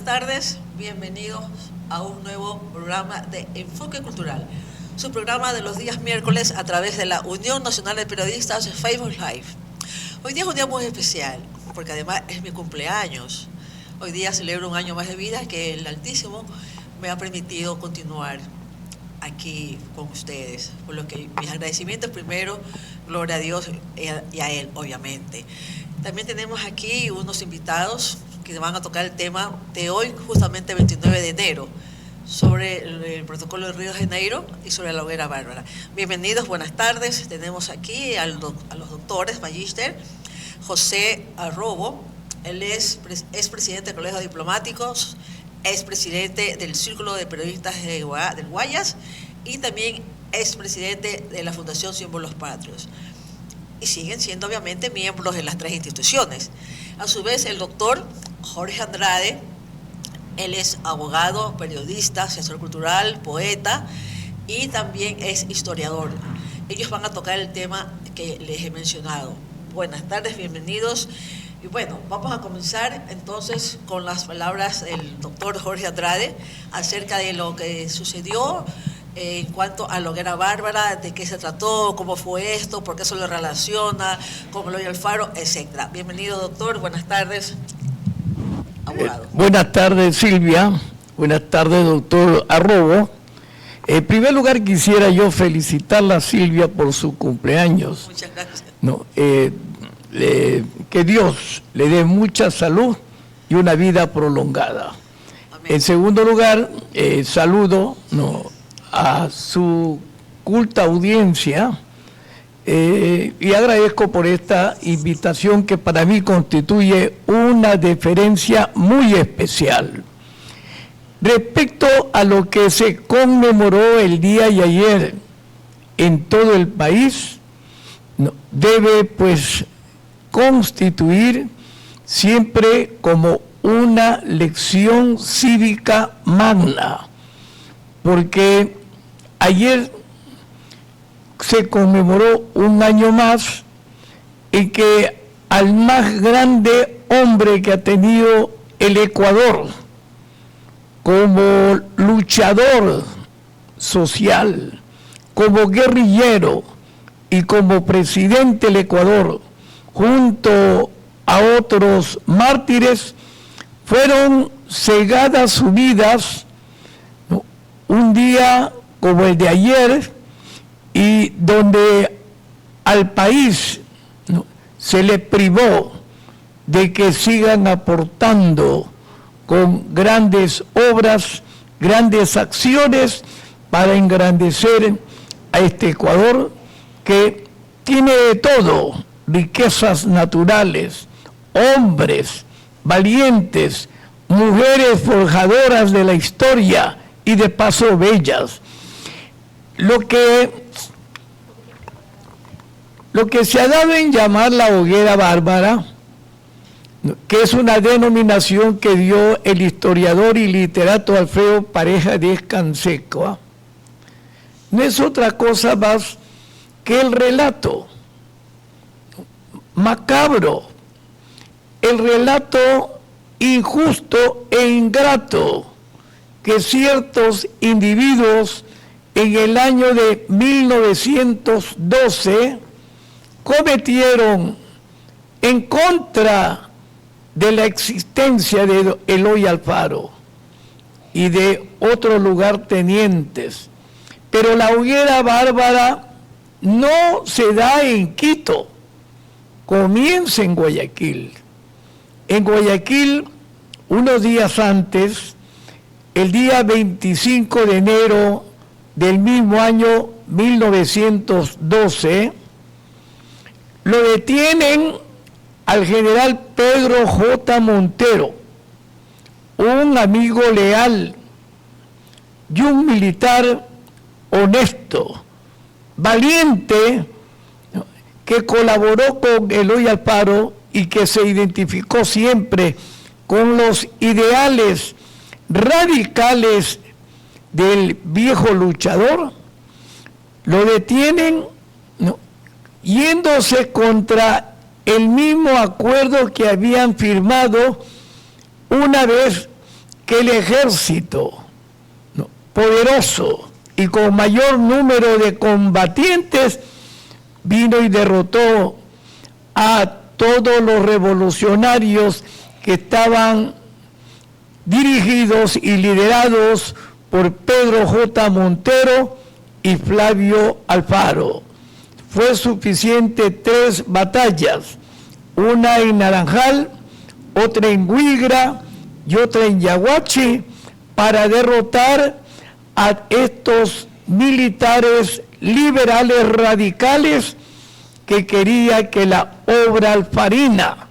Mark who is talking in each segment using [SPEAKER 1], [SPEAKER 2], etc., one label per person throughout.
[SPEAKER 1] buenas tardes, bienvenidos a un nuevo programa de Enfoque Cultural, su programa de los días miércoles a través de la Unión Nacional de Periodistas Facebook Live. Hoy día es un día muy especial, porque además es mi cumpleaños. Hoy día celebro un año más de vida que el Altísimo me ha permitido continuar aquí con ustedes, por lo que mis agradecimientos primero, gloria a Dios y a Él, obviamente. También tenemos aquí unos invitados que van a tocar el tema de hoy, justamente 29 de enero, sobre el protocolo de Río de Janeiro y sobre la hoguera bárbara. Bienvenidos, buenas tardes. Tenemos aquí a los doctores, magíster, José Arrobo. Él es presidente del Colegio de Diplomáticos, es presidente del Círculo de Periodistas del Guayas y también es presidente de la Fundación Símbolos Patrios. Y siguen siendo obviamente miembros de las tres instituciones. A su vez, el doctor Jorge Andrade, él es abogado, periodista, asesor cultural, poeta y también es historiador. Ellos van a tocar el tema que les he mencionado. Buenas tardes, bienvenidos. Y bueno, vamos a comenzar entonces con las palabras del doctor Jorge Andrade acerca de lo que sucedió en cuanto a la hoguera bárbara, de qué se trató, cómo fue esto, por qué se lo relaciona, cómo lo oye Alfaro, etcétera. Bienvenido, doctor. Buenas tardes, abogado.
[SPEAKER 2] Buenas tardes, Silvia. Buenas tardes, doctor Arrobo. En primer lugar, quisiera yo felicitarla, Silvia, por su cumpleaños.
[SPEAKER 1] Muchas gracias.
[SPEAKER 2] Que Dios le dé mucha salud y una vida prolongada. Amén. En segundo lugar, saludo a su culta audiencia y agradezco por esta invitación que para mí constituye una deferencia muy especial. Respecto a lo que se conmemoró el día de ayer en todo el país, debe pues constituir siempre como una lección cívica magna, porque ayer se conmemoró un año más en que al más grande hombre que ha tenido el Ecuador como luchador social, como guerrillero y como presidente del Ecuador, junto a otros mártires, fueron cegadas sus vidas un día como el de ayer, y donde al país se le privó de que sigan aportando con grandes obras, grandes acciones para engrandecer a este Ecuador que tiene de todo: riquezas naturales, hombres valientes, mujeres forjadoras de la historia y de paso bellas. Lo que se ha dado en llamar la hoguera bárbara, que es una denominación que dio el historiador y literato Alfredo Pareja Díez Canseco, no es otra cosa más que el relato macabro, el relato injusto e ingrato que ciertos individuos en el año de 1912 cometieron en contra de la existencia de Eloy Alfaro y de otros lugartenientes. Pero la hoguera bárbara no se da en Quito, comienza en Guayaquil. En Guayaquil, unos días antes, el día 25 de enero del mismo año 1912, lo detienen al general Pedro J. Montero, un amigo leal y un militar honesto, valiente, que colaboró con Eloy Alfaro y que se identificó siempre con los ideales radicales del viejo luchador. Lo detienen yéndose contra el mismo acuerdo que habían firmado una vez que el ejército poderoso y con mayor número de combatientes vino y derrotó a todos los revolucionarios que estaban dirigidos y liderados por Pedro J. Montero y Flavio Alfaro. Fue suficiente 3 batallas, una en Naranjal, otra en Huigra y otra en Yaguachi, para derrotar a estos militares liberales radicales que quería que la obra alfarina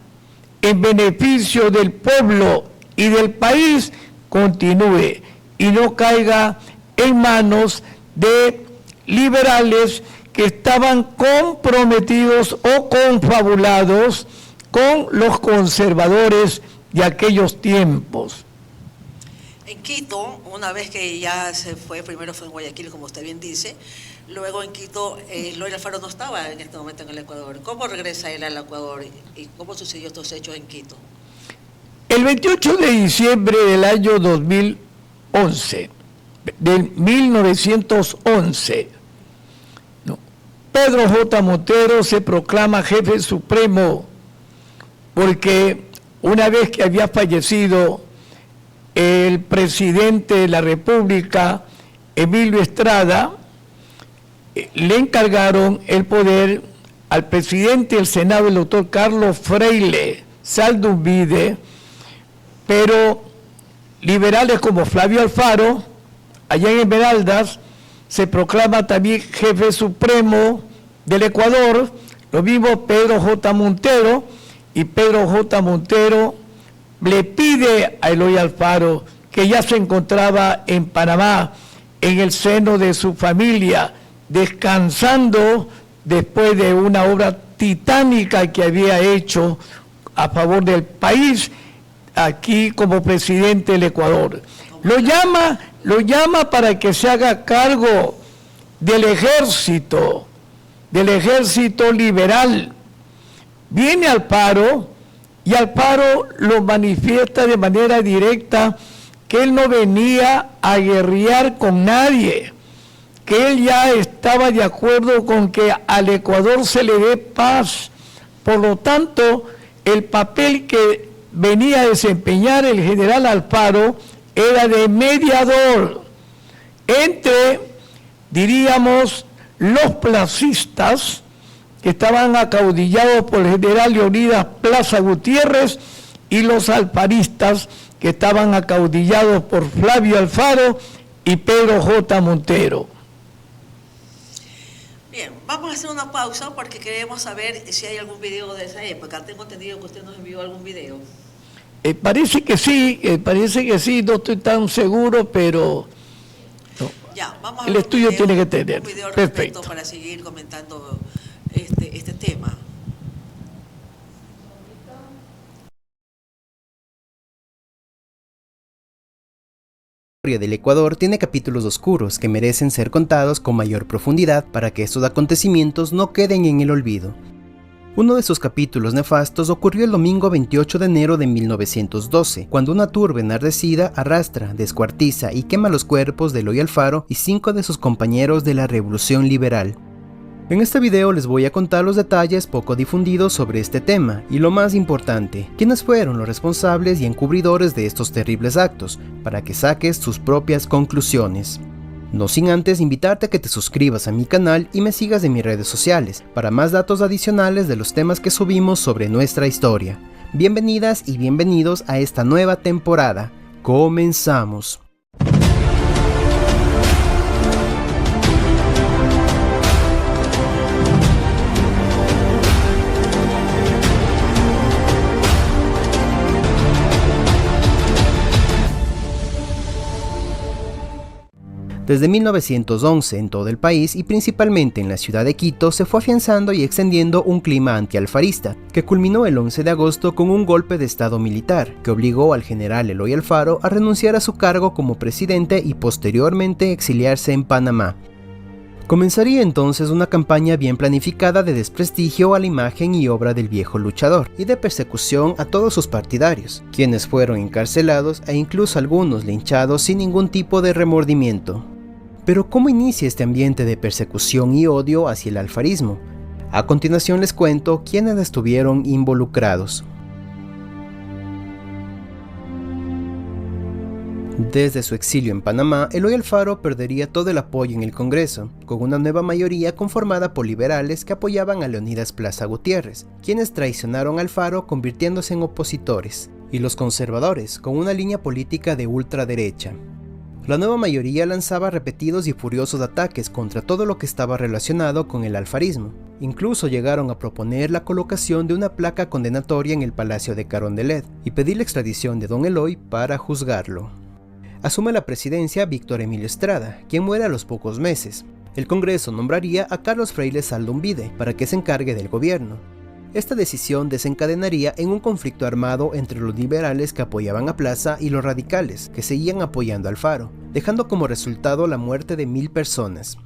[SPEAKER 2] en beneficio del pueblo y del país continúe y no caiga en manos de liberales que estaban comprometidos o confabulados con los conservadores de aquellos tiempos.
[SPEAKER 1] En Quito, una vez que ya se fue, primero fue en Guayaquil, como usted bien dice, luego en Quito, Eloy Alfaro no estaba en este momento en el Ecuador. ¿Cómo regresa él al Ecuador y cómo sucedió estos hechos en Quito?
[SPEAKER 2] El 28 de diciembre del año 2011, de 1911, Pedro J. Montero se proclama jefe supremo porque una vez que había fallecido el presidente de la República, Emilio Estrada, le encargaron el poder al presidente del Senado, el doctor Carlos Freire Saldumbide, pero liberales como Flavio Alfaro, allá en Esmeraldas, se proclama también jefe supremo del Ecuador, lo mismo Pedro J. Montero, y Pedro J. Montero le pide a Eloy Alfaro, que ya se encontraba en Panamá, en el seno de su familia, descansando después de una obra titánica que había hecho a favor del país, aquí como presidente del Ecuador. Lo llama para que se haga cargo del ejército liberal. Viene Alfaro y Alfaro lo manifiesta de manera directa que él no venía a guerrear con nadie, que él ya estaba de acuerdo con que al Ecuador se le dé paz. Por lo tanto, el papel que venía a desempeñar el general Alfaro era de mediador entre, diríamos, los placistas, que estaban acaudillados por el general Leonidas Plaza Gutiérrez, y los alfaristas, que estaban acaudillados por Flavio Alfaro y Pedro J. Montero.
[SPEAKER 1] Bien, vamos a hacer una pausa porque queremos saber si hay algún video de esa época. Tengo entendido que usted nos envió algún video.
[SPEAKER 2] Parece que sí, no estoy tan seguro, pero no.
[SPEAKER 1] Ya, vamos a
[SPEAKER 2] el estudio
[SPEAKER 1] video,
[SPEAKER 2] tiene que tener.
[SPEAKER 1] Un video
[SPEAKER 2] Perfecto.
[SPEAKER 1] para seguir comentando este tema.
[SPEAKER 3] La historia del Ecuador tiene capítulos oscuros que merecen ser contados con mayor profundidad para que estos acontecimientos no queden en el olvido. Uno de esos capítulos nefastos ocurrió el domingo 28 de enero de 1912, cuando una turba enardecida arrastra, descuartiza y quema los cuerpos de Eloy Alfaro y 5 de sus compañeros de la Revolución Liberal. En este video les voy a contar los detalles poco difundidos sobre este tema y lo más importante, quiénes fueron los responsables y encubridores de estos terribles actos, para que saques tus propias conclusiones. No sin antes invitarte a que te suscribas a mi canal y me sigas en mis redes sociales para más datos adicionales de los temas que subimos sobre nuestra historia. Bienvenidas y bienvenidos a esta nueva temporada. ¡Comenzamos! Desde 1911 en todo el país y principalmente en la ciudad de Quito se fue afianzando y extendiendo un clima antialfarista, que culminó el 11 de agosto con un golpe de estado militar, que obligó al general Eloy Alfaro a renunciar a su cargo como presidente y posteriormente exiliarse en Panamá. Comenzaría entonces una campaña bien planificada de desprestigio a la imagen y obra del viejo luchador y de persecución a todos sus partidarios, quienes fueron encarcelados e incluso algunos linchados sin ningún tipo de remordimiento. Pero ¿cómo inicia este ambiente de persecución y odio hacia el alfarismo? A continuación les cuento quiénes estuvieron involucrados. Desde su exilio en Panamá, Eloy Alfaro perdería todo el apoyo en el Congreso, con una nueva mayoría conformada por liberales que apoyaban a Leonidas Plaza Gutiérrez, quienes traicionaron a Alfaro convirtiéndose en opositores, y los conservadores, con una línea política de ultraderecha. La nueva mayoría lanzaba repetidos y furiosos ataques contra todo lo que estaba relacionado con el alfarismo. Incluso llegaron a proponer la colocación de una placa condenatoria en el Palacio de Carondelet y pedir la extradición de don Eloy para juzgarlo. Asume la presidencia Víctor Emilio Estrada, quien muere a los pocos meses. El Congreso nombraría a Carlos Freire Saldumbide para que se encargue del gobierno. Esta decisión desencadenaría en un conflicto armado entre los liberales que apoyaban a Plaza y los radicales, que seguían apoyando a Alfaro, dejando como resultado la muerte de 1000 personas.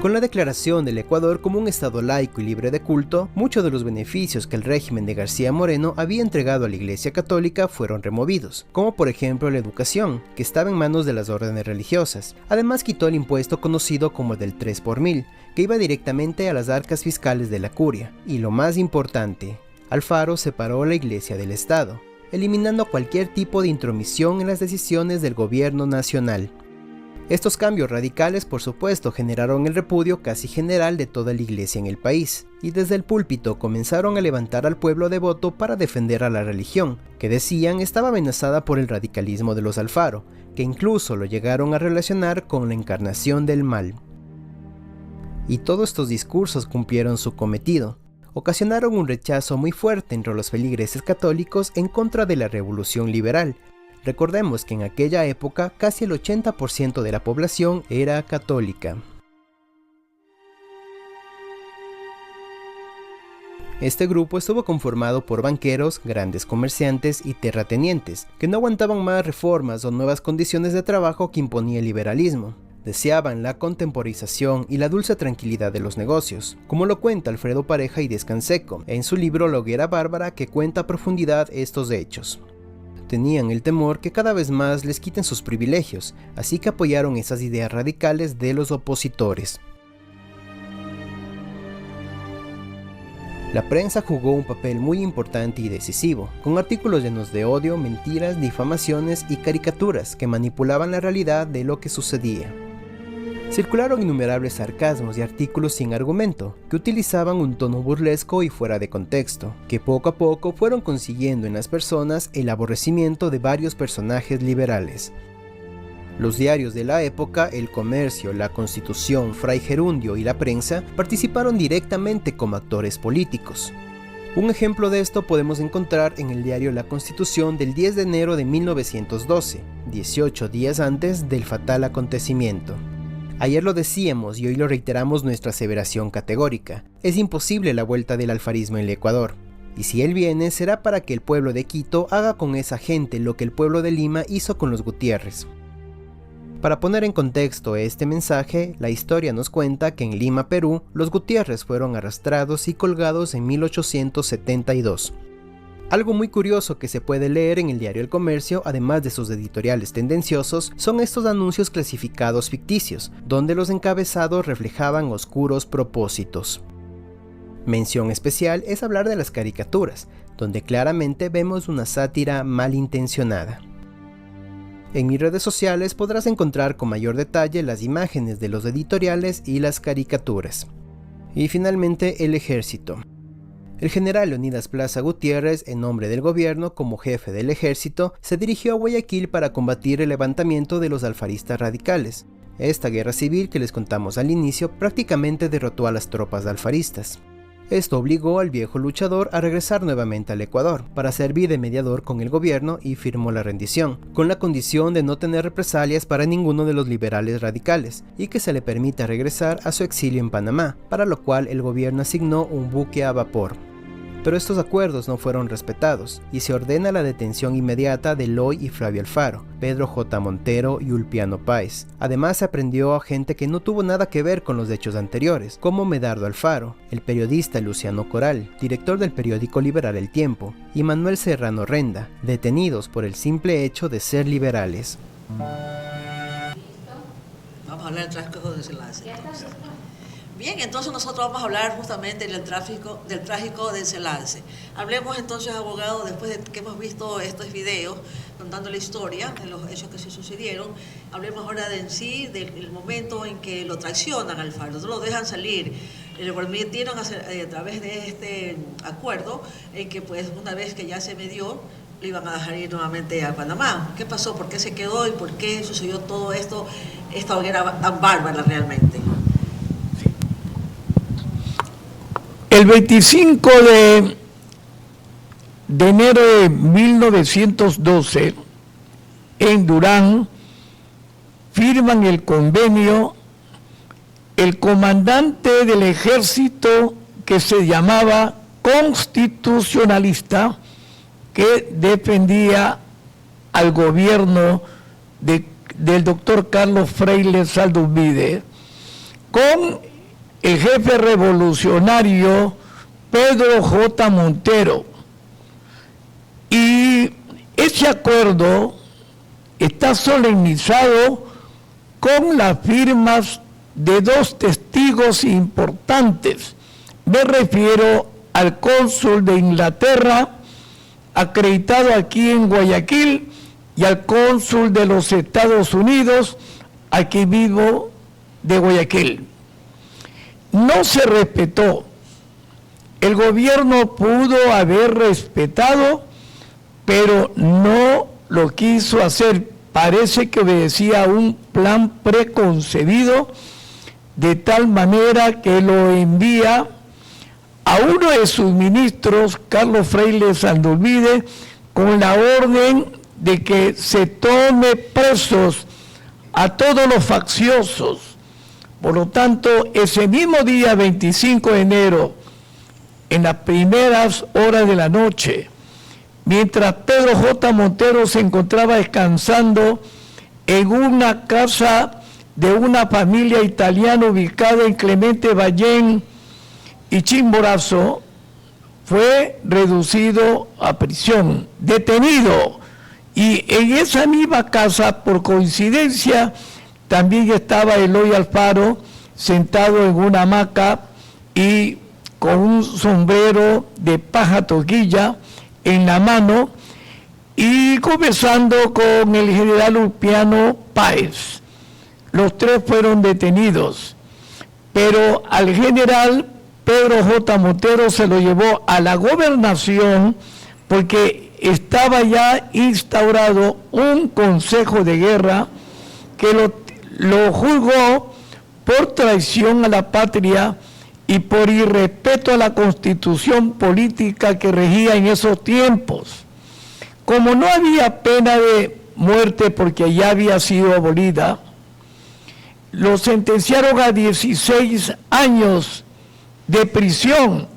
[SPEAKER 3] Con la declaración del Ecuador como un estado laico y libre de culto, muchos de los beneficios que el régimen de García Moreno había entregado a la Iglesia Católica fueron removidos, como por ejemplo la educación, que estaba en manos de las órdenes religiosas. Además quitó el impuesto conocido como del 3 por 1000, que iba directamente a las arcas fiscales de la curia. Y lo más importante, Alfaro separó la Iglesia del Estado, eliminando cualquier tipo de intromisión en las decisiones del gobierno nacional. Estos cambios radicales, por supuesto, generaron el repudio casi general de toda la iglesia en el país, y desde el púlpito comenzaron a levantar al pueblo devoto para defender a la religión, que decían estaba amenazada por el radicalismo de los Alfaro, que incluso lo llegaron a relacionar con la encarnación del mal. Y todos estos discursos cumplieron su cometido. Ocasionaron un rechazo muy fuerte entre los feligreses católicos en contra de la revolución liberal. Recordemos que en aquella época casi el 80% de la población era católica. Este grupo estuvo conformado por banqueros, grandes comerciantes y terratenientes, que no aguantaban más reformas o nuevas condiciones de trabajo que imponía el liberalismo. Deseaban la contemporización y la dulce tranquilidad de los negocios, como lo cuenta Alfredo Pareja y Díez Canseco en su libro La Hoguera Bárbara, que cuenta a profundidad estos hechos. Tenían el temor que cada vez más les quiten sus privilegios, así que apoyaron esas ideas radicales de los opositores. La prensa jugó un papel muy importante y decisivo, con artículos llenos de odio, mentiras, difamaciones y caricaturas que manipulaban la realidad de lo que sucedía. Circularon innumerables sarcasmos y artículos sin argumento, que utilizaban un tono burlesco y fuera de contexto, que poco a poco fueron consiguiendo en las personas el aborrecimiento de varios personajes liberales. Los diarios de la época, El Comercio, La Constitución, Fray Gerundio y La Prensa participaron directamente como actores políticos. Un ejemplo de esto podemos encontrar en el diario La Constitución del 10 de enero de 1912, 18 días antes del fatal acontecimiento. Ayer lo decíamos y hoy lo reiteramos nuestra aseveración categórica. Es imposible la vuelta del alfarismo en el Ecuador. Y si él viene, será para que el pueblo de Quito haga con esa gente lo que el pueblo de Lima hizo con los Gutiérrez. Para poner en contexto este mensaje, la historia nos cuenta que en Lima, Perú, los Gutiérrez fueron arrastrados y colgados en 1872. Algo muy curioso que se puede leer en el diario El Comercio, además de sus editoriales tendenciosos, son estos anuncios clasificados ficticios, donde los encabezados reflejaban oscuros propósitos. Mención especial es hablar de las caricaturas, donde claramente vemos una sátira malintencionada. En mis redes sociales podrás encontrar con mayor detalle las imágenes de los editoriales y las caricaturas. Y finalmente, el ejército. El general Leonidas Plaza Gutiérrez, en nombre del gobierno como jefe del ejército, se dirigió a Guayaquil para combatir el levantamiento de los alfaristas radicales. Esta guerra civil que les contamos al inicio prácticamente derrotó a las tropas alfaristas. Esto obligó al viejo luchador a regresar nuevamente al Ecuador para servir de mediador con el gobierno y firmó la rendición, con la condición de no tener represalias para ninguno de los liberales radicales y que se le permita regresar a su exilio en Panamá, para lo cual el gobierno asignó un buque a vapor. pero estos acuerdos no fueron respetados y se ordena la detención inmediata de Eloy y Flavio Alfaro, Pedro J. Montero y Ulpiano Páez. Además se aprendió a gente que no tuvo nada que ver con los hechos anteriores, como Medardo Alfaro, el periodista Luciano Coral, director del periódico liberal El Tiempo, y Manuel Serrano Renda, detenidos por el simple hecho de ser liberales.
[SPEAKER 1] Vamos a hablar del trágico desenlace. Bien, entonces nosotros vamos a hablar justamente del trágico desenlace. Hablemos entonces, abogado, después de que hemos visto estos videos contando la historia de los hechos que se sucedieron, hablemos ahora de en sí del momento en que lo traicionan al Alfaro, no lo dejan salir, le permitieron hacer, a través de este acuerdo, en que pues una vez que ya se medió, lo iban a dejar ir nuevamente a Panamá. ¿Qué pasó? ¿Por qué se quedó y por qué sucedió todo esto, esta hoguera tan bárbara realmente?
[SPEAKER 2] El 25 de enero de 1912, en Durán, firman el convenio el comandante del ejército que se llamaba constitucionalista, que defendía al gobierno del doctor Carlos Freire Salduvide, con el jefe revolucionario Pedro J. Montero. Y ese acuerdo está solemnizado con las firmas de dos testigos importantes. Me refiero al cónsul de Inglaterra, acreditado aquí en Guayaquil, y al cónsul de los Estados Unidos, aquí vivo de Guayaquil. No se respetó. El gobierno pudo haber respetado, pero no lo quiso hacer. Parece que obedecía a un plan preconcebido, de tal manera que lo envía a uno de sus ministros, Carlos Freire Salduvide, con la orden de que se tome presos a todos los facciosos. Por lo tanto, ese mismo día, 25 de enero, en las primeras horas de la noche, mientras Pedro J. Montero se encontraba descansando en una casa de una familia italiana ubicada en Clemente Ballén y Chimborazo, fue reducido a prisión, detenido. Y en esa misma casa, por coincidencia, también estaba Eloy Alfaro sentado en una hamaca y con un sombrero de paja toquilla en la mano y conversando con el general Ulpiano Páez. Los tres fueron detenidos, pero al general Pedro J. Montero se lo llevó a la gobernación porque estaba ya instaurado un consejo de guerra que lo juzgó por traición a la patria y por irrespeto a la constitución política que regía en esos tiempos. Como no había pena de muerte porque ya había sido abolida, lo sentenciaron a 16 años de prisión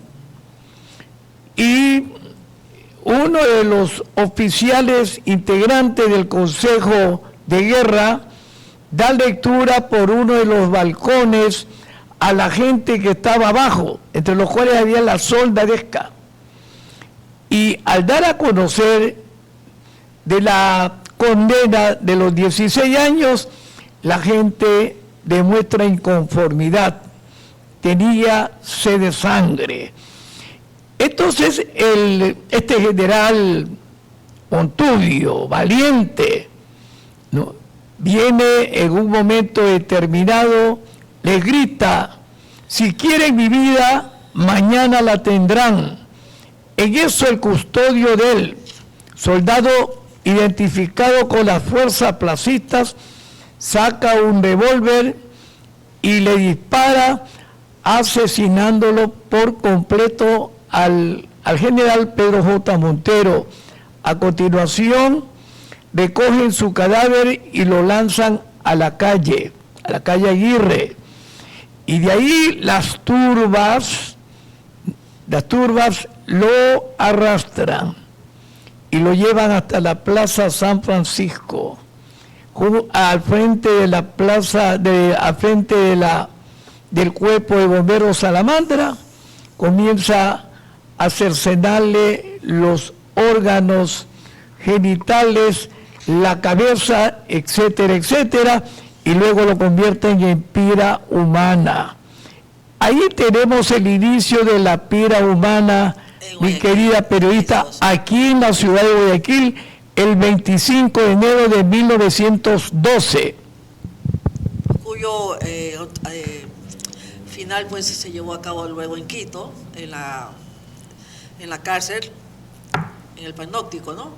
[SPEAKER 2] y uno de los oficiales integrantes del Consejo de Guerra da lectura por uno de los balcones a la gente que estaba abajo, entre los cuales había la soldadesca. Y al dar a conocer de la condena de los 16 años, la gente demuestra inconformidad, tenía sed de sangre. Entonces este general Montubio, valiente, ¿no?, viene en un momento determinado, le grita: si quieren mi vida, mañana la tendrán. En eso el custodio de él, soldado identificado con las fuerzas placistas, saca un revólver y le dispara, asesinándolo por completo al general Pedro J. Montero. A continuación, recogen su cadáver y lo lanzan a la calle Aguirre. Y de ahí las turbas lo arrastran y lo llevan hasta la Plaza San Francisco, al frente de la plaza, al frente del cuerpo de bomberos Salamandra. Comienza a cercenarle los órganos genitales, la cabeza, etcétera, etcétera, y luego lo convierten en pira humana. Ahí tenemos el inicio de la pira humana, mi querida periodista, aquí en la ciudad de Guayaquil, el 25 de enero de 1912.
[SPEAKER 1] Cuyo final pues se llevó a cabo luego en Quito, en la cárcel, en el panóptico, ¿no?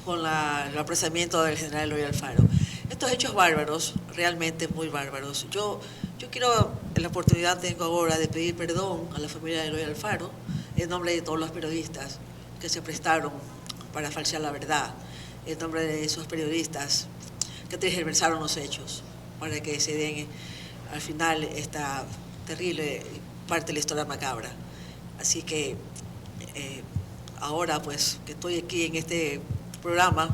[SPEAKER 1] Con el apresamiento del general Eloy Alfaro. Estos hechos bárbaros, realmente muy bárbaros. Yo quiero, en la oportunidad tengo ahora de pedir perdón a la familia de Eloy Alfaro, en nombre de todos los periodistas que se prestaron para falsear la verdad, en nombre de esos periodistas que tergiversaron los hechos, para que se den al final esta terrible parte de la historia macabra. Así que ahora pues que estoy aquí en este programa,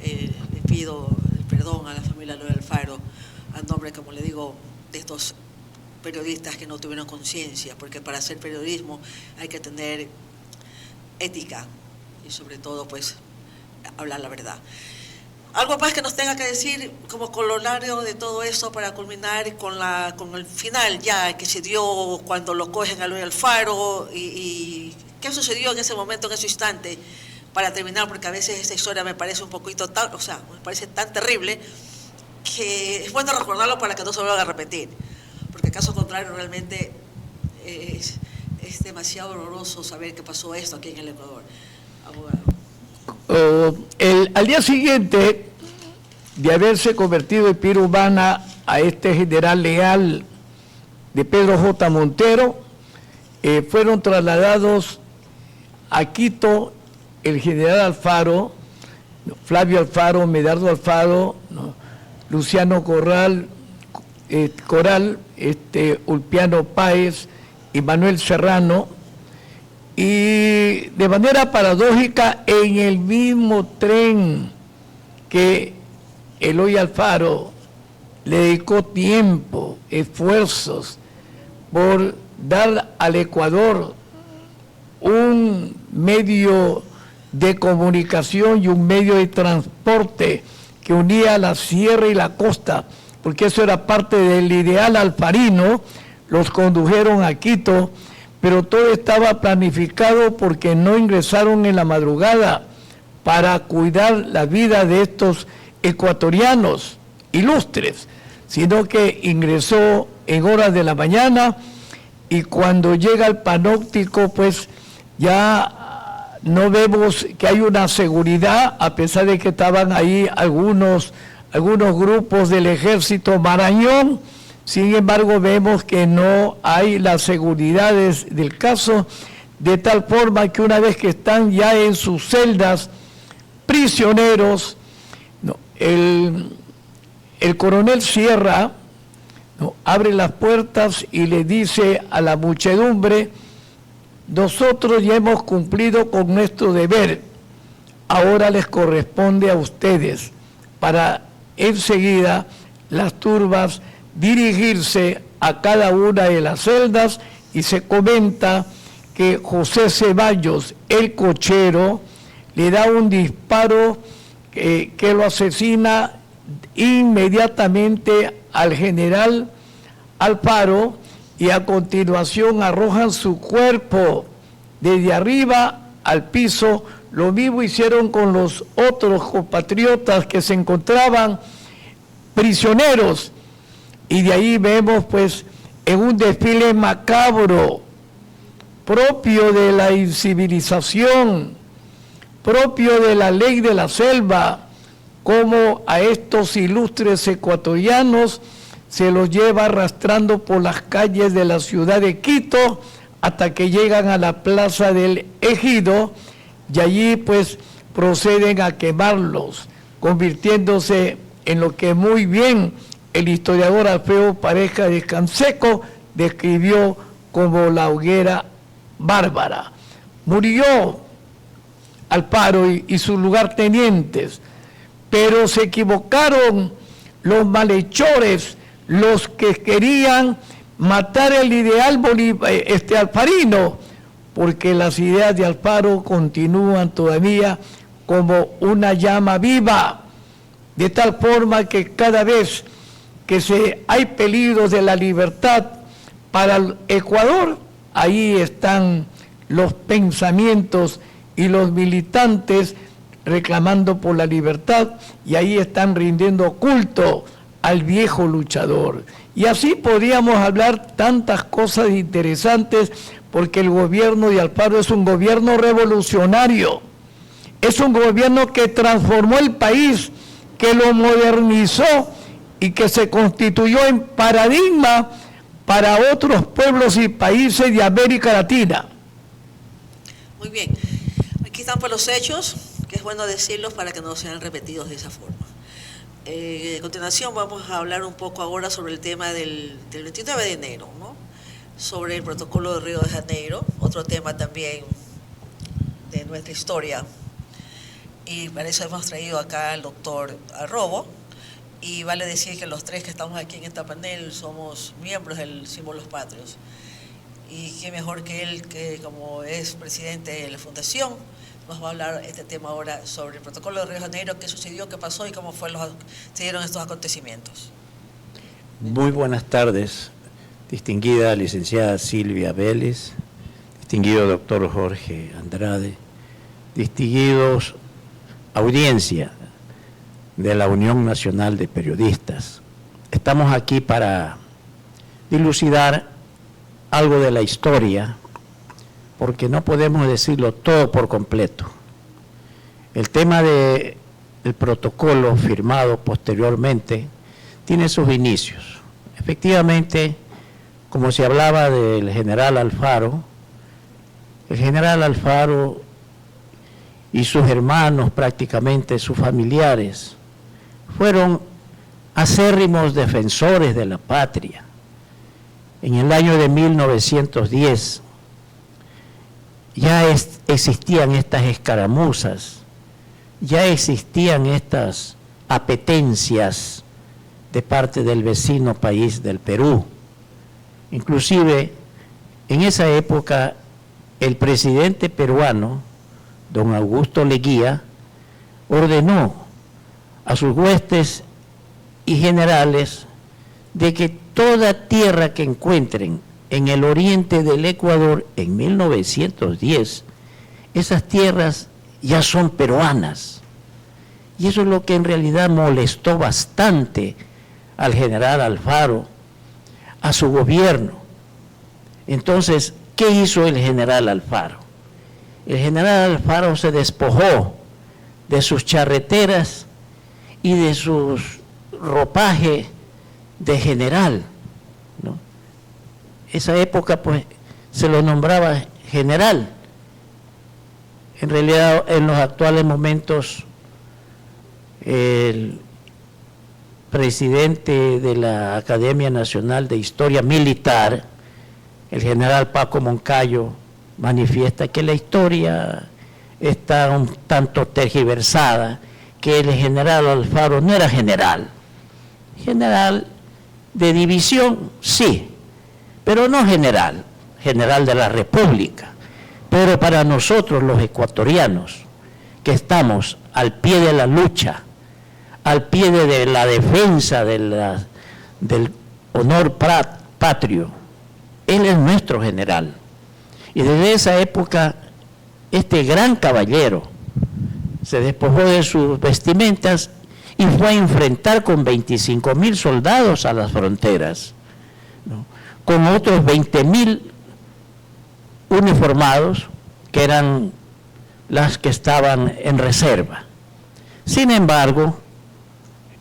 [SPEAKER 1] le pido el perdón a la familia Eloy Alfaro, a nombre, como le digo, de estos periodistas que no tuvieron conciencia, porque para hacer periodismo hay que tener ética y sobre todo pues hablar la verdad. Algo más que nos tenga que decir como corolario de todo eso para culminar con el final ya que se dio cuando lo cogen a Eloy Alfaro y qué sucedió en ese momento, en ese instante, para terminar, porque a veces esta historia me parece un poquito me parece tan terrible que es bueno recordarlo para que no se vuelva a repetir, porque caso contrario realmente es demasiado horroroso saber que pasó esto aquí en el Ecuador. Abogado.
[SPEAKER 2] Al día siguiente de haberse convertido en pira humana a este general leal de Pedro J. Montero, fueron trasladados a Quito el general Alfaro, Flavio Alfaro, Medardo Alfaro, Luciano Coral, Ulpiano Páez y Manuel Serrano, y de manera paradójica en el mismo tren que Eloy Alfaro le dedicó tiempo, esfuerzos por dar al Ecuador un medio de comunicación y un medio de transporte que unía la sierra y la costa, porque eso era parte del ideal alfarino. Los condujeron a Quito, pero todo estaba planificado porque no ingresaron en la madrugada para cuidar la vida de estos ecuatorianos ilustres, sino que ingresó en horas de la mañana, y cuando llega el panóptico pues ya no vemos que hay una seguridad, a pesar de que estaban ahí algunos grupos del ejército Marañón. Sin embargo, vemos que no hay las seguridades del caso, de tal forma que una vez que están ya en sus celdas prisioneros, el coronel Sierra abre las puertas y le dice a la muchedumbre: nosotros ya hemos cumplido con nuestro deber, ahora les corresponde a ustedes, para enseguida las turbas dirigirse a cada una de las celdas. Y se comenta que José Ceballos, el cochero, le da un disparo que lo asesina inmediatamente al general Alfaro, y a continuación arrojan su cuerpo desde arriba al piso. Lo mismo hicieron con los otros compatriotas que se encontraban prisioneros, y de ahí vemos pues en un desfile macabro propio de la incivilización, propio de la ley de la selva, como a estos ilustres ecuatorianos se los lleva arrastrando por las calles de la ciudad de Quito hasta que llegan a la plaza del Ejido, y allí pues proceden a quemarlos, convirtiéndose en lo que muy bien el historiador Alfredo Pareja de Canseco describió como la hoguera bárbara. murió Alfaro y sus lugartenientes, pero se equivocaron los malhechores, los que querían matar el ideal alfarino, porque las ideas de Alfaro continúan todavía como una llama viva, de tal forma que cada vez que hay peligros de la libertad para el Ecuador, ahí están los pensamientos y los militantes reclamando por la libertad, y ahí están rindiendo culto al viejo luchador. Y así podríamos hablar tantas cosas interesantes, porque el gobierno de Alfaro es un gobierno revolucionario, es un gobierno que transformó el país, que lo modernizó y que se constituyó en paradigma para otros pueblos y países de América Latina.
[SPEAKER 1] Muy bien, aquí están por los hechos, que es bueno decirlos para que no sean repetidos de esa forma. A continuación vamos a hablar un poco ahora sobre el tema del 29 de enero, ¿no? Sobre el protocolo de Río de Janeiro, otro tema también de nuestra historia. Y para eso hemos traído acá al doctor Arrobo, y vale decir que los tres que estamos aquí en esta panel somos miembros del Símbolos Patrios. Y qué mejor que él, que como es presidente de la Fundación, nos va a hablar este tema ahora sobre el protocolo de Río de Janeiro, qué sucedió, qué pasó y cómo se dieron estos acontecimientos.
[SPEAKER 4] Muy buenas tardes, distinguida licenciada Silvia Vélez, distinguido doctor Jorge Andrade, distinguidos audiencia de la Unión Nacional de Periodistas. Estamos aquí para dilucidar algo de la historia, porque no podemos decirlo todo por completo. El tema del protocolo firmado posteriormente tiene sus inicios. Efectivamente, como se hablaba del general Alfaro, el general Alfaro y sus hermanos, prácticamente sus familiares, fueron acérrimos defensores de la patria. En el año de 1910 ya existían estas escaramuzas, ya existían estas apetencias de parte del vecino país del Perú. Inclusive, en esa época, el presidente peruano, don Augusto Leguía, ordenó a sus huestes y generales de que toda tierra que encuentren en el oriente del Ecuador en 1910, esas tierras ya son peruanas. Y eso es lo que en realidad molestó bastante al general Alfaro, a su gobierno. Entonces, ¿qué hizo el general Alfaro? El general Alfaro se despojó de sus charreteras y de su ropaje de general, ¿no? Esa época pues se lo nombraba general. En realidad en los actuales momentos el presidente de la Academia Nacional de Historia Militar, el general Paco Moncayo, manifiesta que la historia está un tanto tergiversada, que el general Alfaro no era general de división, sí, pero no general de la República. Pero para nosotros los ecuatorianos, que estamos al pie de la lucha, al pie de la defensa del honor patrio, él es nuestro general. Y desde esa época, este gran caballero se despojó de sus vestimentas y fue a enfrentar con 25,000 soldados a las fronteras, ¿no? Con otros 20,000 uniformados, que eran las que estaban en reserva. Sin embargo,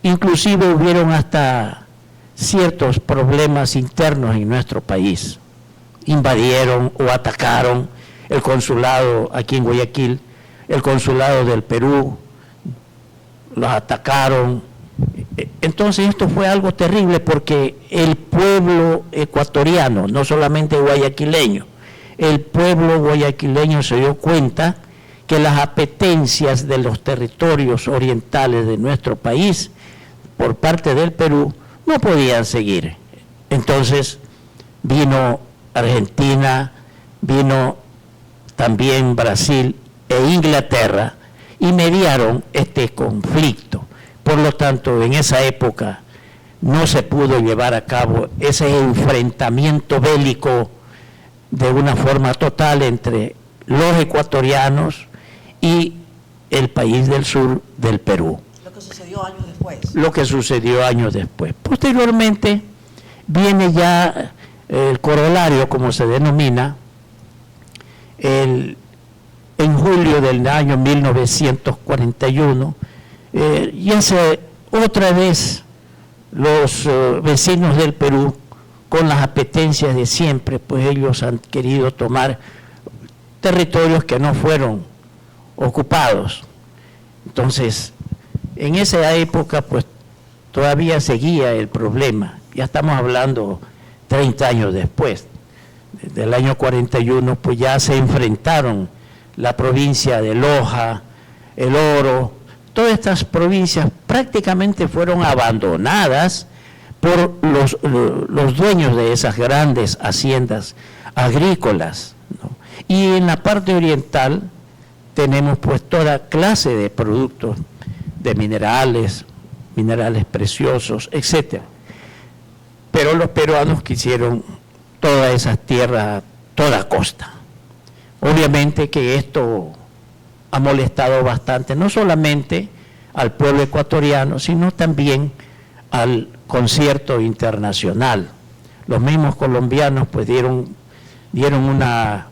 [SPEAKER 4] inclusive hubieron hasta ciertos problemas internos en nuestro país. Invadieron o atacaron el consulado aquí en Guayaquil, el consulado del Perú, los atacaron. Entonces esto fue algo terrible, porque el pueblo ecuatoriano, no solamente guayaquileño, el pueblo guayaquileño se dio cuenta que las apetencias de los territorios orientales de nuestro país por parte del Perú no podían seguir. Entonces vino Argentina, vino también Brasil e Inglaterra y mediaron este conflicto. Por lo tanto, en esa época no se pudo llevar a cabo ese enfrentamiento bélico de una forma total entre los ecuatorianos y el país del sur del Perú.
[SPEAKER 1] Lo que sucedió años después.
[SPEAKER 4] Lo que sucedió años después. Posteriormente viene ya el corolario, como se denomina, en julio del año 1941, ya se otra vez los vecinos del Perú, con las apetencias de siempre, pues ellos han querido tomar territorios que no fueron ocupados. Entonces, en esa época, pues todavía seguía el problema. Ya estamos hablando 30 años después. Desde el año 41, pues ya se enfrentaron la provincia de Loja, El Oro, todas estas provincias prácticamente fueron abandonadas por los dueños de esas grandes haciendas agrícolas, ¿no? Y en la parte oriental tenemos pues toda clase de productos, de minerales preciosos, etcétera. Pero los peruanos quisieron todas esas tierras, toda costa. Obviamente que esto ha molestado bastante, no solamente al pueblo ecuatoriano, sino también al concierto internacional. Los mismos colombianos pues dieron una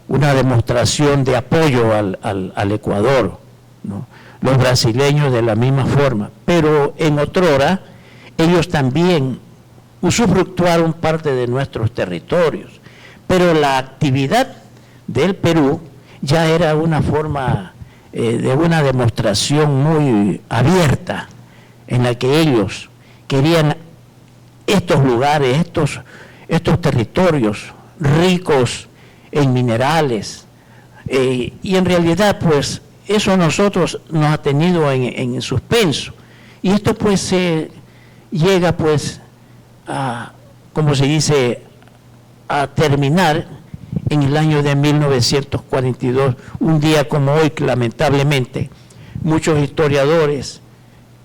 [SPEAKER 4] demostración de apoyo al Ecuador, ¿no? Los brasileños de la misma forma, pero en otrora ellos también usufructuaron parte de nuestros territorios, pero la actividad del Perú ya era una forma de una demostración muy abierta, en la que ellos querían estos lugares, estos territorios ricos en minerales, y en realidad pues eso a nosotros nos ha tenido en suspenso, y esto pues llega pues a, como se dice, a terminar en el año de 1942, un día como hoy, que lamentablemente muchos historiadores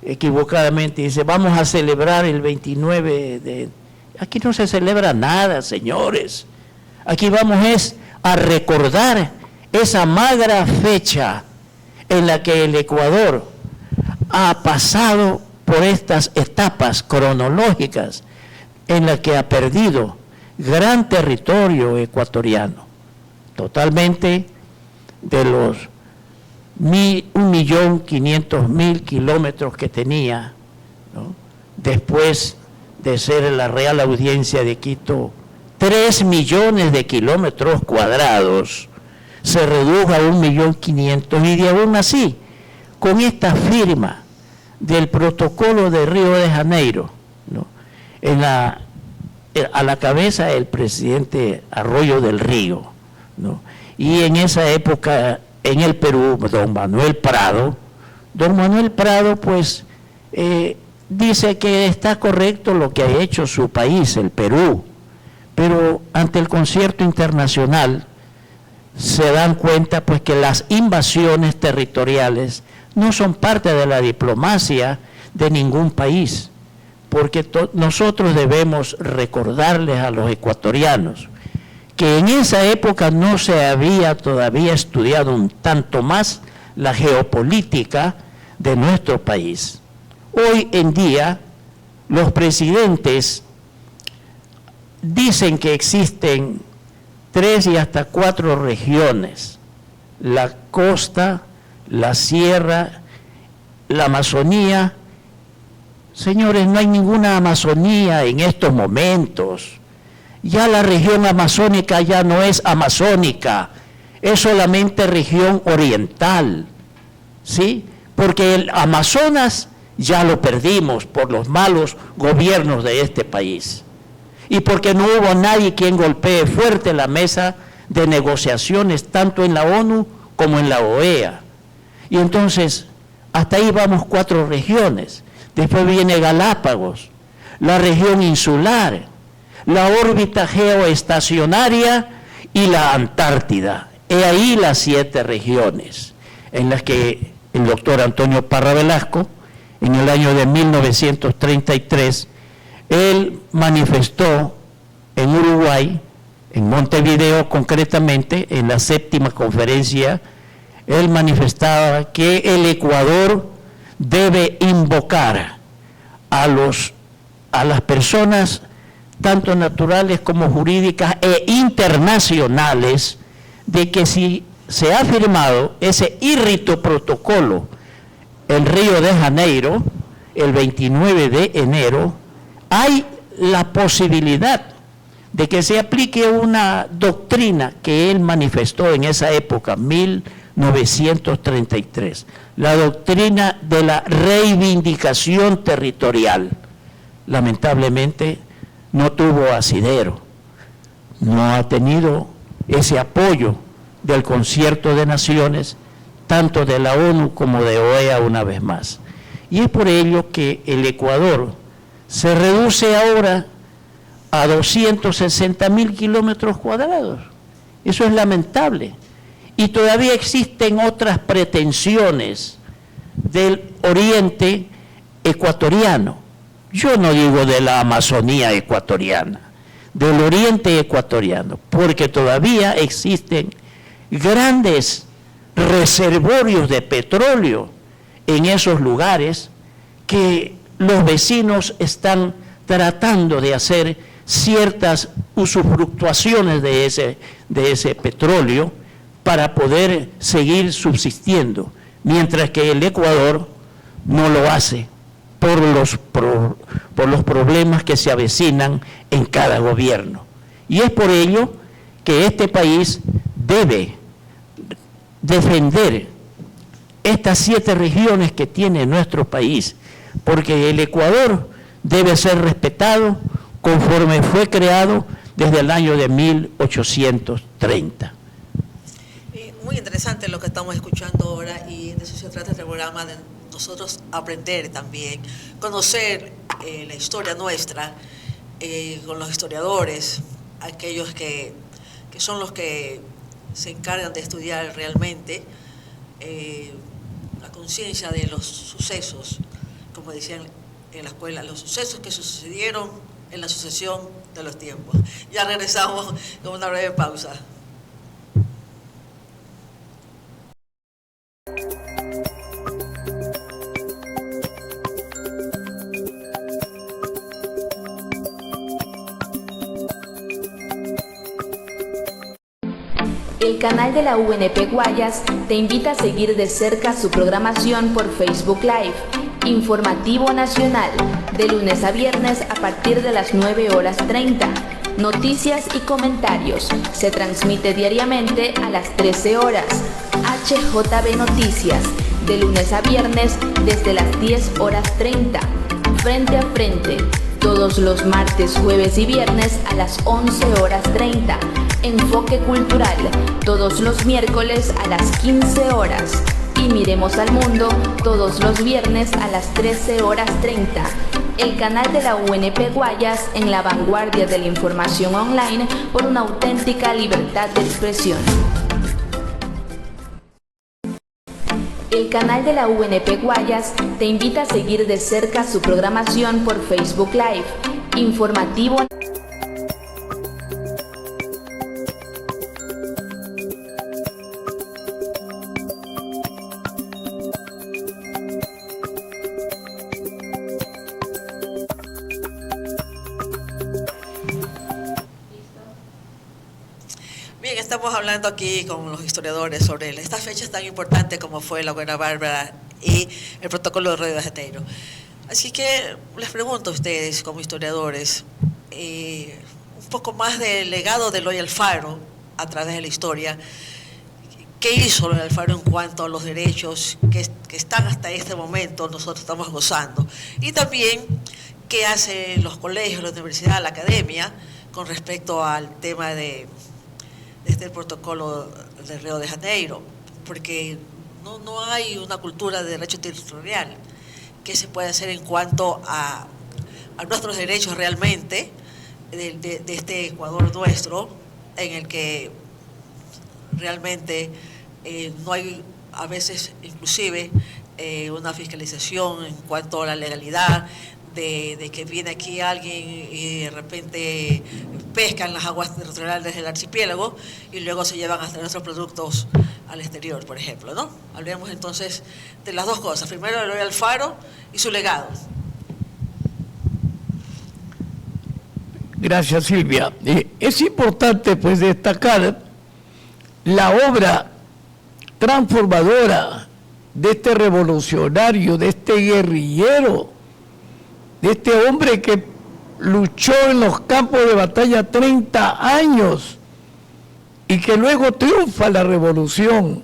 [SPEAKER 4] equivocadamente dicen, vamos a celebrar el 29 de... Aquí no se celebra nada, señores. Aquí vamos a recordar esa magra fecha en la que el Ecuador ha pasado por estas etapas cronológicas, en la que ha perdido gran territorio ecuatoriano, totalmente de los 1.500.000 kilómetros que tenía, ¿no? Después de ser la Real Audiencia de Quito 3 millones de kilómetros cuadrados, se redujo a 1.500.000, y de aún así, con esta firma del protocolo de Río de Janeiro, ¿no? A la cabeza el presidente Arroyo del Río, ¿no? Y en esa época en el Perú, don Manuel Prado pues dice que está correcto lo que ha hecho su país, el Perú, pero ante el concierto internacional se dan cuenta pues que las invasiones territoriales no son parte de la diplomacia de ningún país, porque nosotros debemos recordarles a los ecuatorianos que en esa época no se había todavía estudiado un tanto más la geopolítica de nuestro país. Hoy en día los presidentes dicen que existen 3 y hasta 4 regiones: la costa, la sierra, la Amazonía. Señores, no hay ninguna Amazonía en estos momentos. Ya la región amazónica ya no es amazónica, es solamente región oriental, ¿sí? Porque el Amazonas ya lo perdimos por los malos gobiernos de este país, y porque no hubo nadie quien golpee fuerte la mesa de negociaciones tanto en la ONU como en la OEA. Y entonces, hasta ahí vamos 4 regiones. Después viene Galápagos, la región insular, la órbita geoestacionaria y la Antártida. He ahí las 7 regiones en las que el doctor Antonio Parra Velasco, en el año de 1933, él manifestó en Uruguay, en Montevideo concretamente, en la 7ª conferencia, él manifestaba que el Ecuador debe invocar a las personas, tanto naturales como jurídicas e internacionales, de que si se ha firmado ese írrito protocolo en Río de Janeiro, el 29 de enero, hay la posibilidad de que se aplique una doctrina que él manifestó en esa época, 1933, la doctrina de la reivindicación territorial. Lamentablemente no tuvo asidero, no ha tenido ese apoyo del Concierto de Naciones, tanto de la ONU como de OEA una vez más. Y es por ello que el Ecuador se reduce ahora a 260.000 kilómetros cuadrados. Eso es lamentable. Y todavía existen otras pretensiones del oriente ecuatoriano. Yo no digo de la Amazonía ecuatoriana, del oriente ecuatoriano, porque todavía existen grandes reservorios de petróleo en esos lugares que los vecinos están tratando de hacer ciertas usufructuaciones de ese petróleo para poder seguir subsistiendo, mientras que el Ecuador no lo hace por los problemas que se avecinan en cada gobierno. Y es por ello que este país debe defender estas 7 regiones que tiene nuestro país, porque el Ecuador debe ser respetado conforme fue creado desde el año de 1830.
[SPEAKER 1] Muy interesante lo que estamos escuchando ahora, y de eso se trata este programa, de nosotros aprender también, conocer la historia nuestra, con los historiadores, aquellos que son los que se encargan de estudiar realmente la conciencia de los sucesos, como decían en la escuela, los sucesos que sucedieron en la sucesión de los tiempos. Ya regresamos con una breve pausa.
[SPEAKER 5] El canal de la UNP Guayas te invita a seguir de cerca su programación por Facebook Live, Informativo Nacional, de lunes a viernes a partir de las 9:30. Noticias y comentarios. Se transmite diariamente a las 13 horas. HJB Noticias, de lunes a viernes desde las 10:30. Frente a frente, todos los martes, jueves y viernes a las 11:30. Enfoque Cultural, todos los miércoles a las 15 horas. Y Miremos al Mundo, todos los viernes a las 13:30. El canal de la UNP Guayas en la vanguardia de la información online por una auténtica libertad de expresión. El canal de la UNP Guayas te invita a seguir de cerca su programación por Facebook Live, Informativo.
[SPEAKER 1] Bien, estamos hablando aquí con los historiadores sobre estas fechas tan importantes como fue la Hoguera Bárbara y el protocolo de Río de Janeiro. Así que les pregunto a ustedes como historiadores un poco más del legado de Eloy Alfaro a través de la historia. ¿Qué hizo Eloy Alfaro en cuanto a los derechos que están hasta este momento nosotros estamos gozando? Y también, ¿qué hacen los colegios, la universidad, la academia con respecto al tema de desde el protocolo de Río de Janeiro, porque no hay una cultura de derecho territorial que se puede hacer en cuanto a nuestros derechos realmente de este Ecuador nuestro, en el que realmente no hay a veces inclusive una fiscalización en cuanto a la legalidad de que viene aquí alguien y de repente pescan las aguas territoriales del archipiélago y luego se llevan hasta nuestros productos al exterior, por ejemplo, ¿no? Hablemos entonces de las dos cosas. Primero, Eloy Alfaro y su legado.
[SPEAKER 2] Gracias, Silvia. Es importante, pues, destacar la obra transformadora de este revolucionario, de este guerrillero, de este hombre que luchó en los campos de batalla 30 años y que luego triunfa la revolución.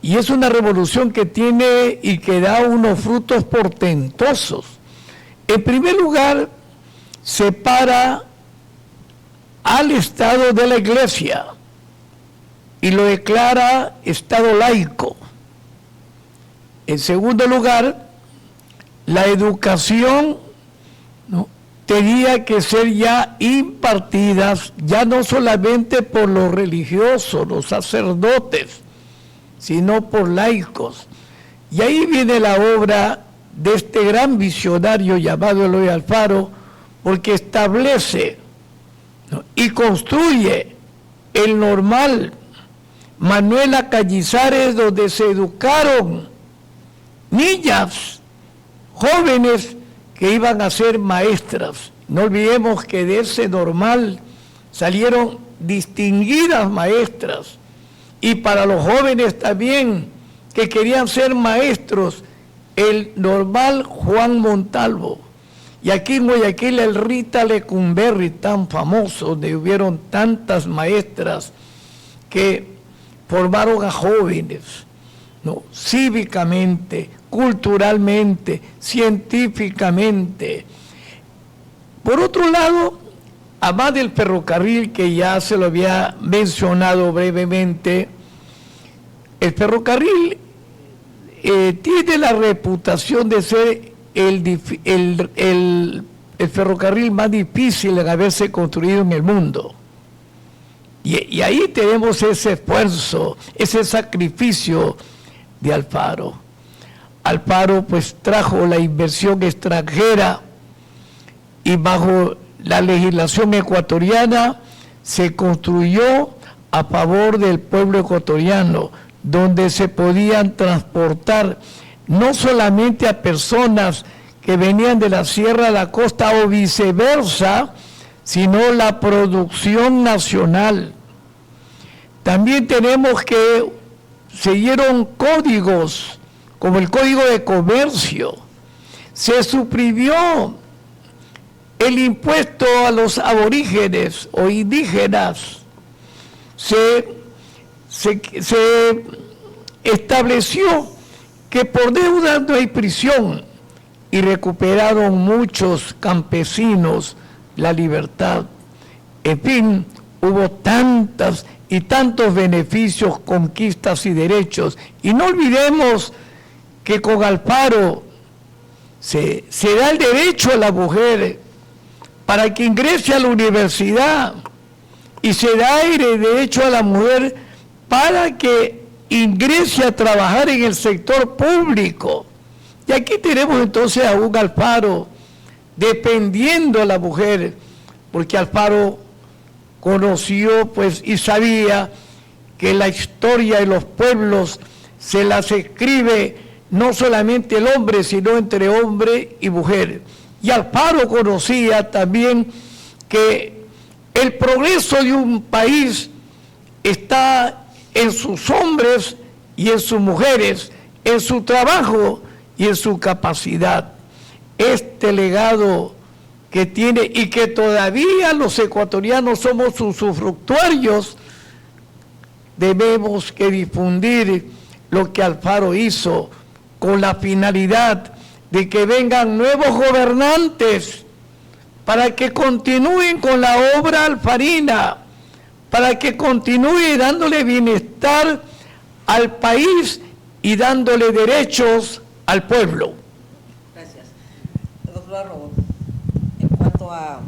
[SPEAKER 2] Y es una revolución que tiene y que da unos frutos portentosos. En primer lugar, separa al Estado de la Iglesia y lo declara Estado laico. En segundo lugar, la educación, ¿no?, tenía que ser ya impartidas, ya no solamente por los religiosos, los sacerdotes, sino por laicos. Y ahí viene la obra de este gran visionario llamado Eloy Alfaro, porque establece, ¿no?, y construye el Normal Manuela Cañizares, donde se educaron niñas, jóvenes que iban a ser maestras. No olvidemos que de ese Normal salieron distinguidas maestras, y para los jóvenes también que querían ser maestros, el Normal Juan Montalvo. Y aquí en Guayaquil el Rita Lecumberri, tan famoso, donde hubieron tantas maestras que formaron a jóvenes, ¿no?, cívicamente, culturalmente, científicamente. Por otro lado, además del ferrocarril, que ya se lo había mencionado brevemente, el ferrocarril tiene la reputación de ser el ferrocarril más difícil de haberse construido en el mundo. Y ahí tenemos ese esfuerzo, ese sacrificio de Alfaro. Alfaro pues trajo la inversión extranjera y bajo la legislación ecuatoriana se construyó a favor del pueblo ecuatoriano, donde se podían transportar no solamente a personas que venían de la sierra a la costa o viceversa, sino la producción nacional. También tenemos que se dieron códigos, como el Código de Comercio. Se suprimió el impuesto a los aborígenes o indígenas. Se estableció que por deuda no hay prisión, y recuperaron muchos campesinos la libertad. En fin, hubo tantas y tantos beneficios, conquistas y derechos. Y no olvidemos que con Alfaro se da el derecho a la mujer para que ingrese a la universidad, y se da el derecho a la mujer para que ingrese a trabajar en el sector público. Y aquí tenemos entonces a un Alfaro defendiendo a la mujer, porque Alfaro conoció pues y sabía que la historia de los pueblos se las escribe no solamente el hombre, sino entre hombre y mujer. Y Alfaro conocía también que el progreso de un país está en sus hombres y en sus mujeres, en su trabajo y en su capacidad. Este legado que tiene y que todavía los ecuatorianos somos usufructuarios, debemos que difundir lo que Alfaro hizo con la finalidad de que vengan nuevos gobernantes para que continúen con la obra alfarina, para que continúe dándole bienestar al país y dándole derechos al pueblo.
[SPEAKER 1] Gracias. Doctor Arrobo, en cuanto a,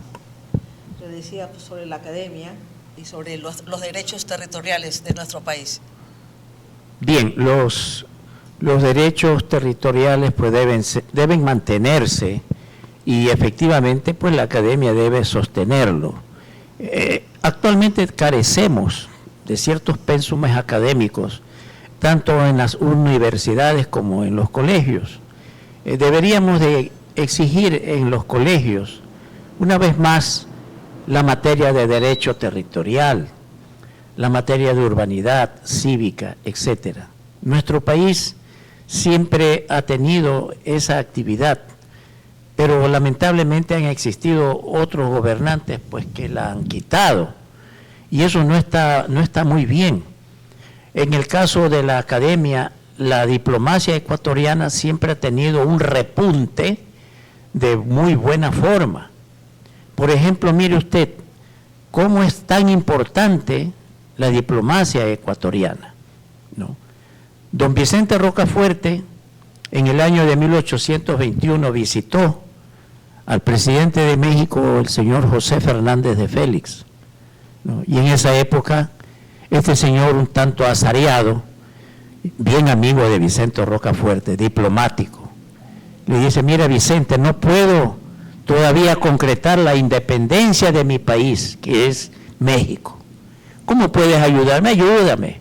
[SPEAKER 1] le decía sobre la academia y sobre los derechos territoriales de nuestro país.
[SPEAKER 4] Bien, los derechos territoriales pues deben mantenerse y efectivamente pues la academia debe sostenerlo. Actualmente carecemos de ciertos pénsumes académicos, tanto en las universidades como en los colegios. Deberíamos de exigir en los colegios, una vez más, la materia de derecho territorial, la materia de urbanidad, cívica, etcétera. Nuestro país siempre ha tenido esa actividad, pero lamentablemente han existido otros gobernantes pues que la han quitado, y eso no está muy bien. En el caso de la academia, la diplomacia ecuatoriana siempre ha tenido un repunte de muy buena forma. Por ejemplo, mire usted cómo es tan importante la diplomacia ecuatoriana, ¿no? Don Vicente Rocafuerte, en el año de 1821, visitó al presidente de México, el señor José Fernández de Félix, ¿no? Y en esa época, este señor un tanto azareado, bien amigo de Vicente Rocafuerte, diplomático, le dice: mira Vicente, no puedo todavía concretar la independencia de mi país, que es México. ¿Cómo puedes ayudarme? Ayúdame.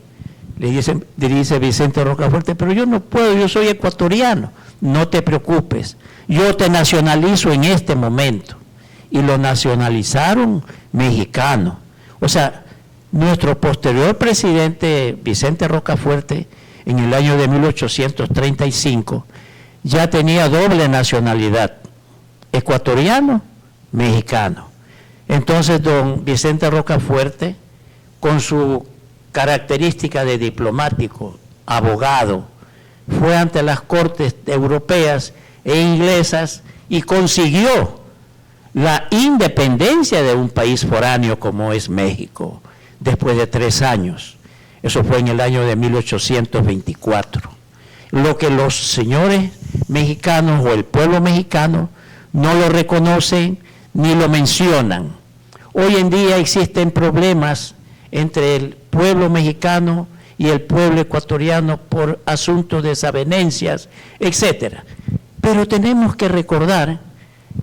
[SPEAKER 4] Le dice Vicente Rocafuerte: pero yo no puedo, yo soy ecuatoriano. No te preocupes, yo te nacionalizo en este momento. Y lo nacionalizaron mexicano. O sea, nuestro posterior presidente Vicente Rocafuerte, en el año de 1835, ya tenía doble nacionalidad, ecuatoriano, mexicano. Entonces don Vicente Rocafuerte, con su característica de diplomático, abogado, fue ante las cortes europeas e inglesas y consiguió la independencia de un país foráneo como es México, después de 3 años. Eso fue en el año de 1824. Lo que los señores mexicanos o el pueblo mexicano no lo reconocen ni lo mencionan. Hoy en día existen problemas entre el pueblo mexicano y el pueblo ecuatoriano por asuntos de desavenencias, etcétera. Pero tenemos que recordar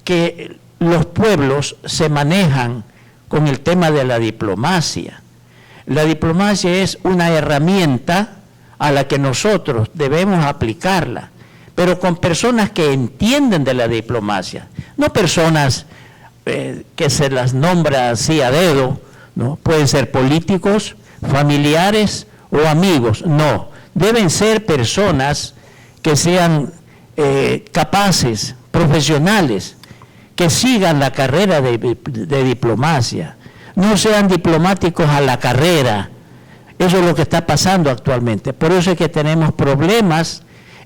[SPEAKER 4] que los pueblos se manejan con el tema de la diplomacia. La diplomacia es una herramienta a la que nosotros debemos aplicarla, pero con personas que entienden de la diplomacia, no personas que se las nombra así a dedo, ¿no? Pueden ser políticos, familiares o amigos, no, deben ser personas que sean capaces, profesionales, que sigan la carrera de diplomacia, no sean diplomáticos a la carrera. Eso es lo que está pasando actualmente. Por eso es que tenemos problemas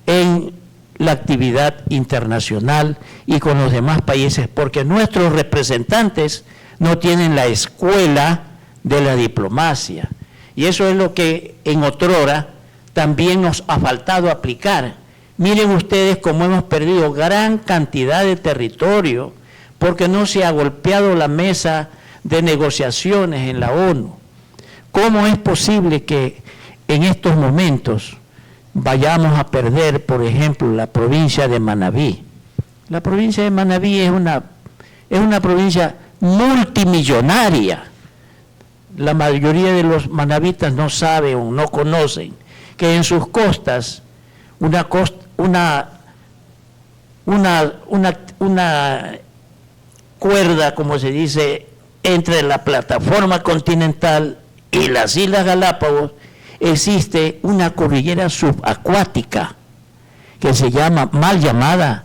[SPEAKER 4] en la actividad internacional y con los demás países, porque nuestros representantes no tienen la escuela de la diplomacia. Y eso es lo que en otrora también nos ha faltado aplicar. Miren ustedes cómo hemos perdido gran cantidad de territorio porque no se ha golpeado la mesa de negociaciones en la ONU. ¿Cómo es posible que en estos momentos vayamos a perder, por ejemplo, la provincia de Manabí? La provincia de Manabí es una provincia multimillonaria. La mayoría de los manabitas no saben o no conocen que en sus costas una cuerda, como se dice, entre la plataforma continental y las Islas Galápagos, existe una cordillera subacuática que se llama, mal llamada,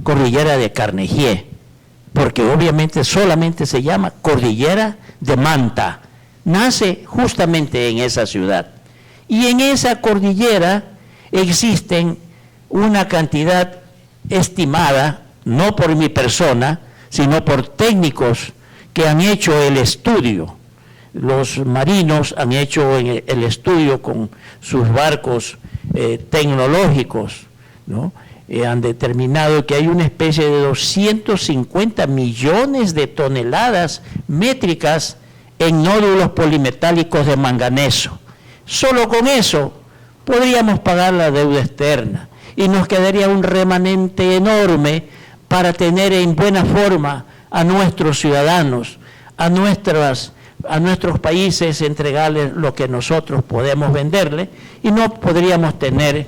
[SPEAKER 4] cordillera de Carnegie, porque obviamente solamente se llama cordillera de Manta. Nace justamente en esa ciudad. Y en esa cordillera existen una cantidad estimada, no por mi persona, sino por técnicos que han hecho el estudio los marinos han hecho el estudio con sus barcos tecnológicos, ¿no? Han determinado que hay una especie de 250 millones de toneladas métricas en nódulos polimetálicos de manganeso. Solo con eso podríamos pagar la deuda externa y nos quedaría un remanente enorme para tener en buena forma a nuestros ciudadanos, a nuestros países, entregarles lo que nosotros podemos venderle, y no podríamos tener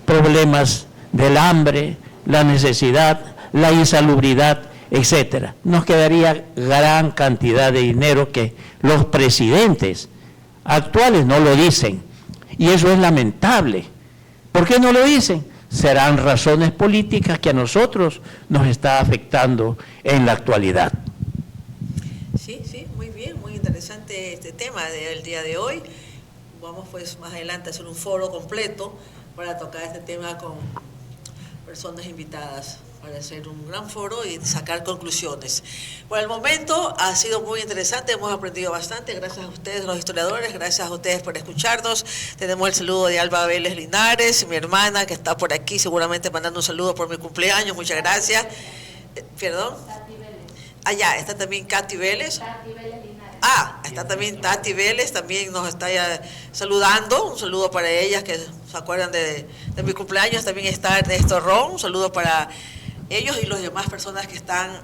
[SPEAKER 4] problemas del hambre, la necesidad, la insalubridad, etcétera. Nos quedaría gran cantidad de dinero que los presidentes actuales no lo dicen, y eso es lamentable. ¿Por qué no lo dicen? Serán razones políticas que a nosotros nos está afectando en la actualidad.
[SPEAKER 1] Sí, muy bien, muy interesante este tema del día de hoy. Vamos pues más adelante a hacer un foro completo para tocar este tema con personas invitadas, para hacer un gran foro y sacar conclusiones. Por el momento ha sido muy interesante, hemos aprendido bastante, gracias a ustedes los historiadores, gracias a ustedes por escucharnos. Tenemos el saludo de Alba Vélez Linares, mi hermana que está por aquí, seguramente mandando un saludo por mi cumpleaños, muchas gracias. ¿Perdón? Allá está también Katy Vélez. Está también Tati Vélez, también nos está saludando, un saludo para ellas que se acuerdan de mi cumpleaños. También está Ernesto Ron, un saludo para ellos y las demás personas que están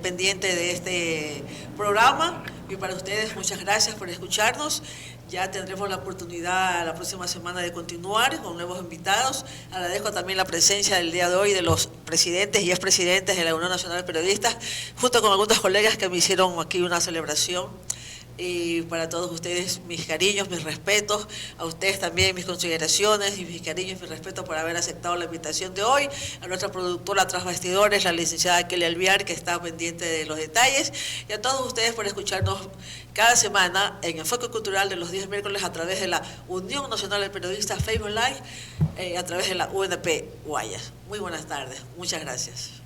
[SPEAKER 1] pendientes de este programa. Y para ustedes, muchas gracias por escucharnos. Ya tendremos la oportunidad la próxima semana de continuar con nuevos invitados. Agradezco también la presencia del día de hoy de los presidentes y expresidentes de la Unión Nacional de Periodistas, junto con algunos colegas que me hicieron aquí una celebración. Y para todos ustedes, mis cariños, mis respetos, a ustedes también mis consideraciones y mis cariños, mis respetos por haber aceptado la invitación de hoy, a nuestra productora tras bastidores, la licenciada Kelly Alviar, que está pendiente de los detalles, y a todos ustedes por escucharnos cada semana en Enfoque Cultural de los días miércoles a través de la Unión Nacional de Periodistas Facebook Live, a través de la UNP Guayas. Muy buenas tardes, muchas gracias.